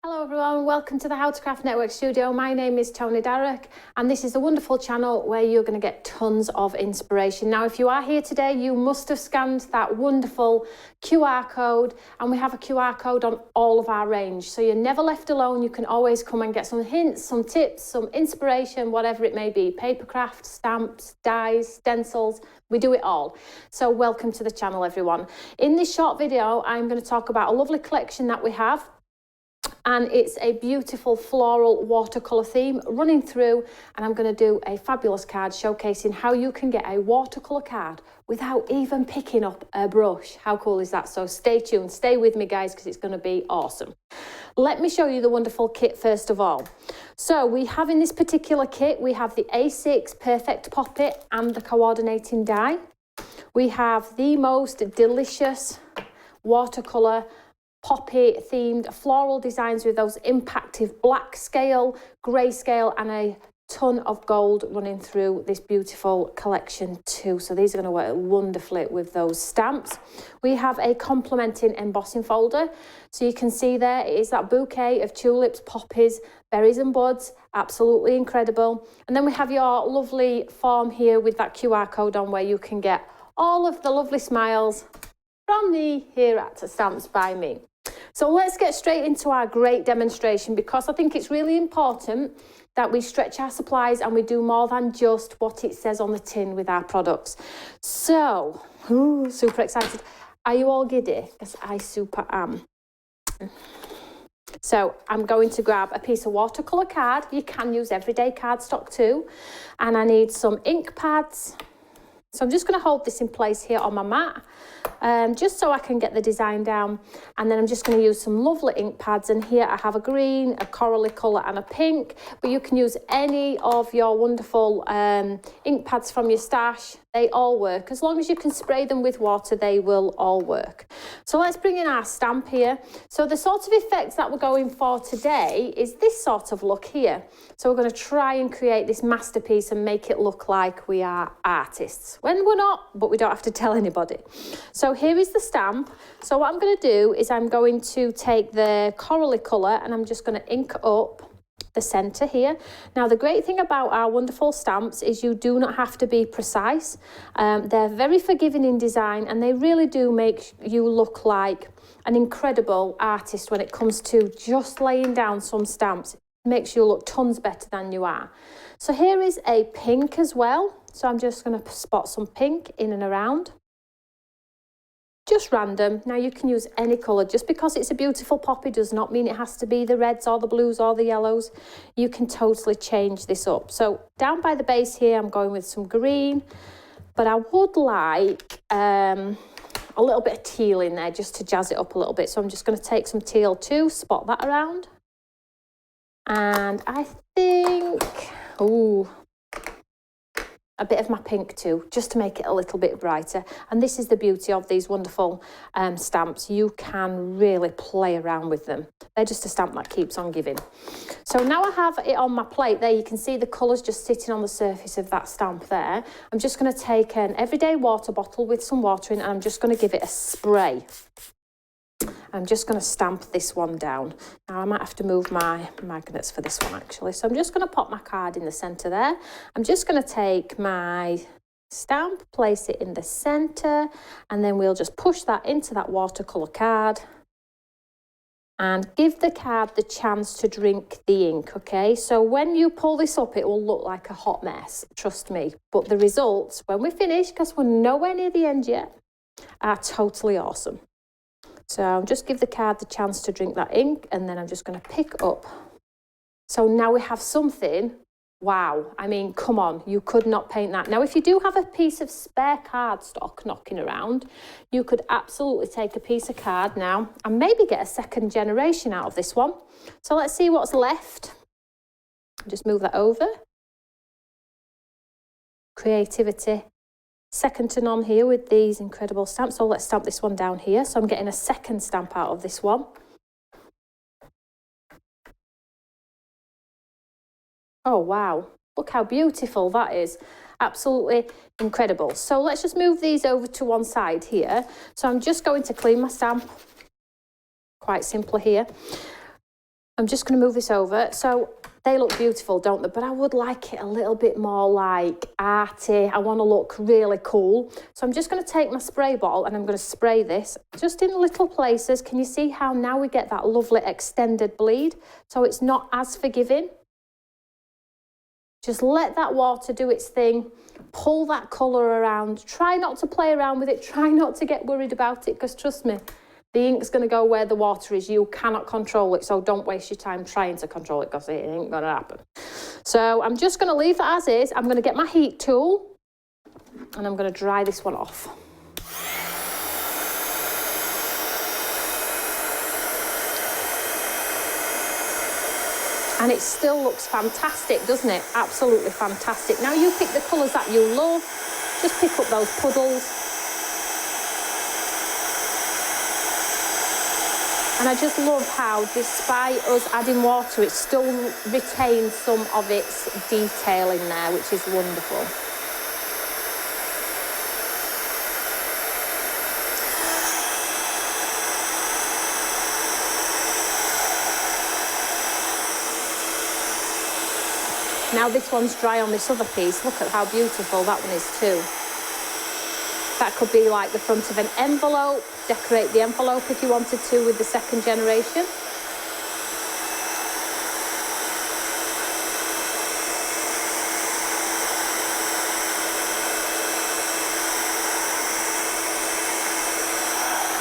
Hello everyone, welcome to the How to Craft Network studio. My name is Toni and this is a wonderful channel where you're going to get tons of inspiration. Now if you are here today, you must have scanned that wonderful QR code, and we have a QR code on all of our range. So you're never left alone. You can always come and get some hints, some tips, some inspiration, whatever it may be. Papercraft, stamps, dies, stencils, we do it all. So welcome to the channel everyone. In this short video, I'm going to talk about a lovely collection that we have. And it's a beautiful floral watercolour theme running through, and I'm going to do a fabulous card showcasing how you can get a watercolour card without even picking up a brush. How cool is that? So stay tuned, stay with me guys, because it's going to be awesome. Let me show you the wonderful kit first of all. So we have in this particular kit, we have the A6 Perfect Poppet and the coordinating die. We have the most delicious watercolour poppy themed floral designs with those impactive black scale, grey scale, and a ton of gold running through this beautiful collection too. So these are going to work wonderfully with those stamps. We have a complementing embossing folder. So you can see there it is that bouquet of tulips, poppies, berries and buds. Absolutely incredible. And then we have your lovely form here with that QR code on where you can get all of the lovely smiles from me here at Stamps by Me. So let's get straight into our great demonstration, because I think it's really important that we stretch our supplies and we do more than just what it says on the tin with our products. So, super excited. Are you all giddy? Because I super am. So I'm going to grab a piece of watercolour card. You can use everyday cardstock too. And I need some ink pads. So I'm just going to hold this in place here on my mat, just so I can get the design down. And then I'm just going to use some lovely ink pads. And here I have a green, a corally colour and a pink. But you can use any of your wonderful ink pads from your stash. They all work. As long as you can spray them with water, they will all work. So let's bring in our stamp here. So the sort of effects that we're going for today is this sort of look here. So we're going to try and create this masterpiece and make it look like we are artists. When we're not, but we don't have to tell anybody. So here is the stamp. So what I'm going to do is I'm going to take the corally colour and I'm just going to ink up the centre here. Now the great thing about our wonderful stamps is you do not have to be precise. They're very forgiving in design, and they really do make you look like an incredible artist when it comes to just laying down some stamps. It makes you look tons better than you are. So here is a pink as well. So I'm just going to spot some pink in and around. Just random. Now you can use any colour. Just because it's a beautiful poppy does not mean it has to be the reds or the blues or the yellows. You can totally change this up. So down by the base here, I'm going with some green, but I would like a little bit of teal in there just to jazz it up a little bit. So I'm just going to take some teal too, spot that around. And I think, a bit of my pink too, just to make it a little bit brighter. And this is the beauty of these wonderful stamps. You can really play around with them. They're just a stamp that keeps on giving. So now I have it on my plate there. You can see the colours just sitting on the surface of that stamp there. I'm just going to take an everyday water bottle with some water in, and I'm just going to give it a spray. I'm just going to stamp this one down. Now I might have to move my magnets for this one actually. So I'm just going to pop my card in the centre there. I'm just going to take my stamp, place it in the centre, and then we'll just push that into that watercolour card and give the card the chance to drink the ink, okay? So when you pull this up, it will look like a hot mess, trust me. But the results, when we finish, because we're nowhere near the end yet, are totally awesome. So just give the card the chance to drink that ink, and then I'm just going to pick up. So now we have something, wow, I mean, come on, you could not paint that. Now, if you do have a piece of spare cardstock knocking around, you could absolutely take a piece of card now and maybe get a second generation out of this one. So let's see what's left. Just move that over. Creativity. Second to none here with these incredible stamps. So let's stamp this one down here. So I'm getting a second stamp out of this one. Oh, wow. Look how beautiful that is. Absolutely incredible. So let's just move these over to one side here. So I'm just going to clean my stamp. Quite simply here. I'm just going to move this over. So they look beautiful, don't they? But I would like it a little bit more like arty. I want to look really cool. So I'm just going to take my spray bottle and I'm going to spray this just in little places. Can you see how now we get that lovely extended bleed? So it's not as forgiving. Just let that water do its thing. Pull that colour around. Try not to play around with it. Try not to get worried about it, because trust me, the ink's going to go where the water is. You cannot control it, so don't waste your time trying to control it, because it ain't going to happen. So I'm just going to leave that as is. I'm going to get my heat tool and I'm going to dry this one off. And it still looks fantastic, doesn't it? Absolutely fantastic. Now you pick the colours that you love. Just pick up those puddles. And I just love how, despite us adding water, it still retains some of its detail in there, which is wonderful. Now this one's dry on this other piece. Look at how beautiful that one is too. That could be like the front of an envelope. Decorate the envelope if you wanted to with the second generation.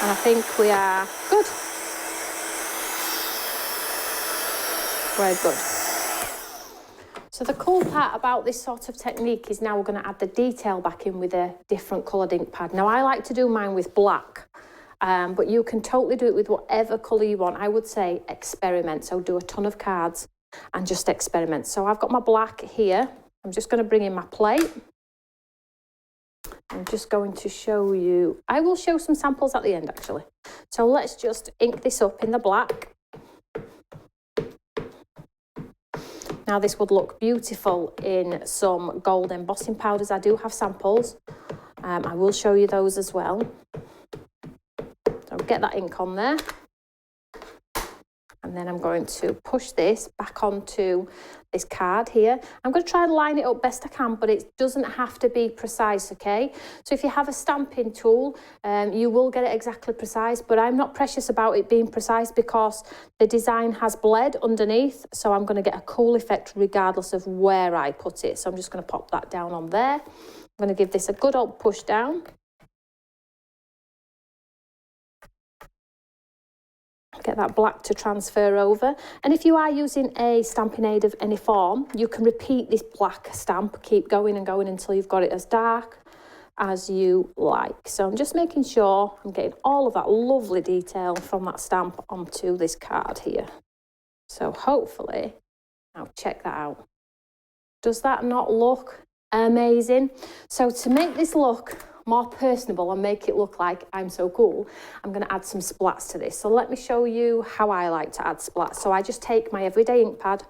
And I think we are good. Very good. So the cool part about this sort of technique is now we're going to add the detail back in with a different coloured ink pad. Now I like to do mine with black, but you can totally do it with whatever colour you want. I would say experiment, so do a ton of cards and just experiment. So I've got my black here. I'm just going to bring in my plate. I'm just going to show you, I will show some samples at the end actually. So let's just ink this up in the black. Now this would look beautiful in some gold embossing powders. I do have samples. I will show you those as well. So get that ink on there. And then I'm going to push this back onto this card here. I'm going to try and line it up best I can, but it doesn't have to be precise, okay? So if you have a stamping tool, you will get it exactly precise, but I'm not precious about it being precise because the design has bled underneath, so I'm going to get a cool effect regardless of where I put it. So I'm just going to pop that down on there. I'm going to give this a good old push down. Get that black to transfer over. And if you are using a stamping aid of any form, you can repeat this black stamp, keep going and going until you've got it as dark as you like. So I'm just making sure I'm getting all of that lovely detail from that stamp onto this card here. So hopefully, now check that out. Does that not look amazing? So to make this look more personable and make it look like I'm so cool, I'm going to add some splats to this. So let me show you how I like to add splats. So I just take my everyday ink pad,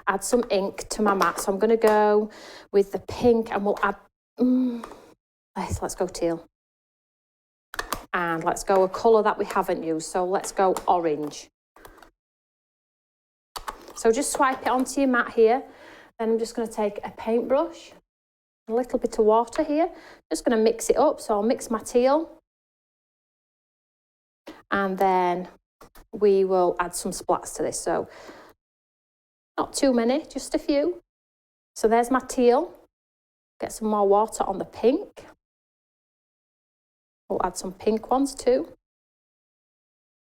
add some ink to my mat. So I'm going to go with the pink and we'll add, let's go teal. And let's go a colour that we haven't used. So let's go orange. So just swipe it onto your mat here. Then I'm just going to take a paintbrush, a little bit of water here. Just going to mix it up. So I'll mix my teal. And then we will add some splats to this. So not too many, just a few. So there's my teal. Get some more water on the pink. We'll add some pink ones too.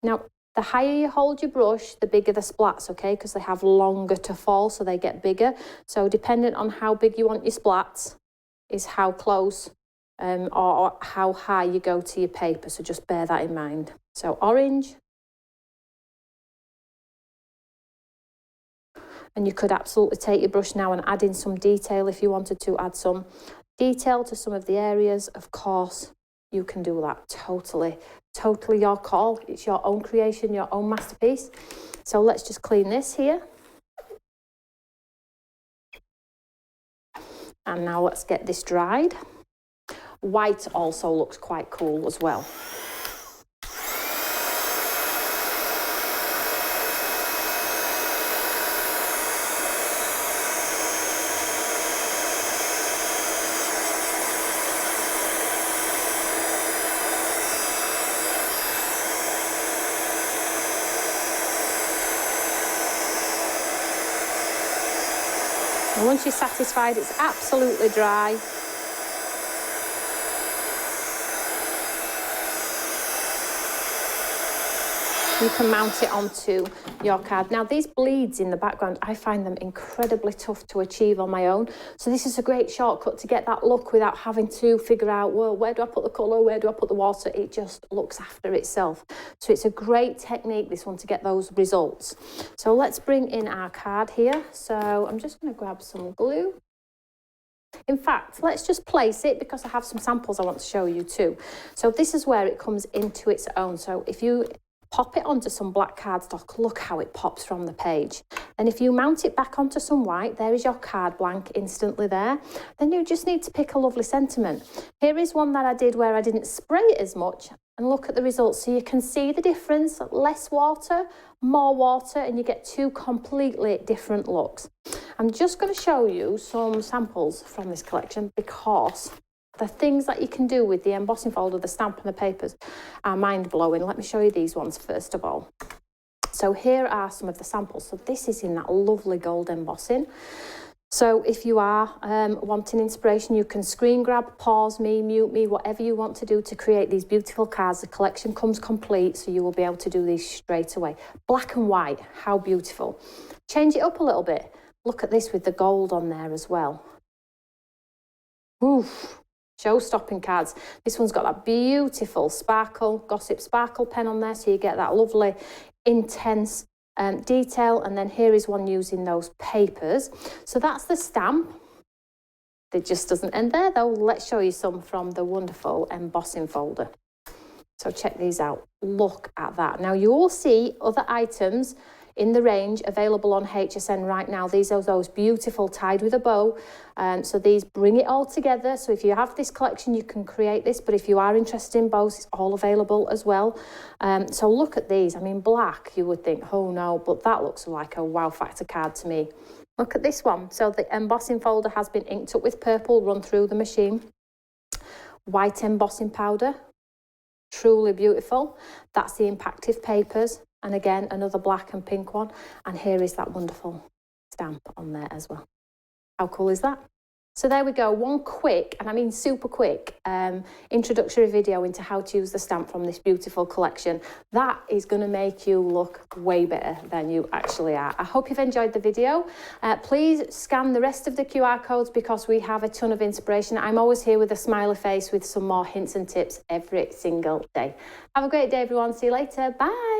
Now, the higher you hold your brush, the bigger the splats, okay? Because they have longer to fall, so they get bigger. So depending on how big you want your splats is how close or how high you go to your paper. So just bear that in mind. So orange. And you could absolutely take your brush now and add in some detail if you wanted to add some detail to some of the areas. Of course, you can do that. Totally your call. It's your own creation, your own masterpiece. So let's just clean this here. And now let's get this dried. White also looks quite cool as well. And once you're satisfied it's absolutely dry, you can mount it onto your card. Now these bleeds in the background, I find them incredibly tough to achieve on my own. So this is a great shortcut to get that look without having to figure out, well, where do I put the colour? Where do I put the water? It just looks after itself. So it's a great technique, this one, to get those results. So let's bring in our card here. So I'm just going to grab some glue. In fact, let's just place it because I have some samples I want to show you too. So this is where it comes into its own. So if you pop it onto some black cardstock, look how it pops from the page. And if you mount it back onto some white, there is your card blank instantly there. Then you just need to pick a lovely sentiment. Here is one that I did where I didn't spray it as much, and look at the results. So you can see the difference, less water, more water, and you get two completely different looks. I'm just going to show you some samples from this collection because the things that you can do with the embossing folder, the stamp and the papers are mind-blowing. Let me show you these ones first of all. So here are some of the samples. So this is in that lovely gold embossing. So if you are wanting inspiration, you can screen grab, pause me, mute me, whatever you want to do to create these beautiful cards. The collection comes complete, so you will be able to do these straight away. Black and white, how beautiful. Change it up a little bit. Look at this with the gold on there as well. Oof. Show-stopping cards. This one's got that beautiful sparkle, Gossip sparkle pen on there, so you get that lovely intense detail. And then here is one using those papers. So that's the stamp. It just doesn't end there though. Let's show you some from the wonderful embossing folder. So check these out. Look at that. Now you will see other items in the range available on HSN right now. These are those beautiful tied with a bow. So these bring it all together. So if you have this collection, you can create this. But if you are interested in bows, it's all available as well. So look at these. I mean, black, you would think, oh no, but that looks like a wow factor card to me. Look at this one. So the embossing folder has been inked up with purple, run through the machine. White embossing powder. Truly beautiful. That's the impactive papers. And again, another black and pink one. And here is that wonderful stamp on there as well. How cool is that? So there we go, one quick, and I mean super quick, introductory video into how to use the stamp from this beautiful collection. That is going to make you look way better than you actually are. I hope you've enjoyed the video. Please scan the rest of the QR codes because we have a ton of inspiration. I'm always here with a smiley face with some more hints and tips every single day. Have a great day, everyone. See you later. Bye.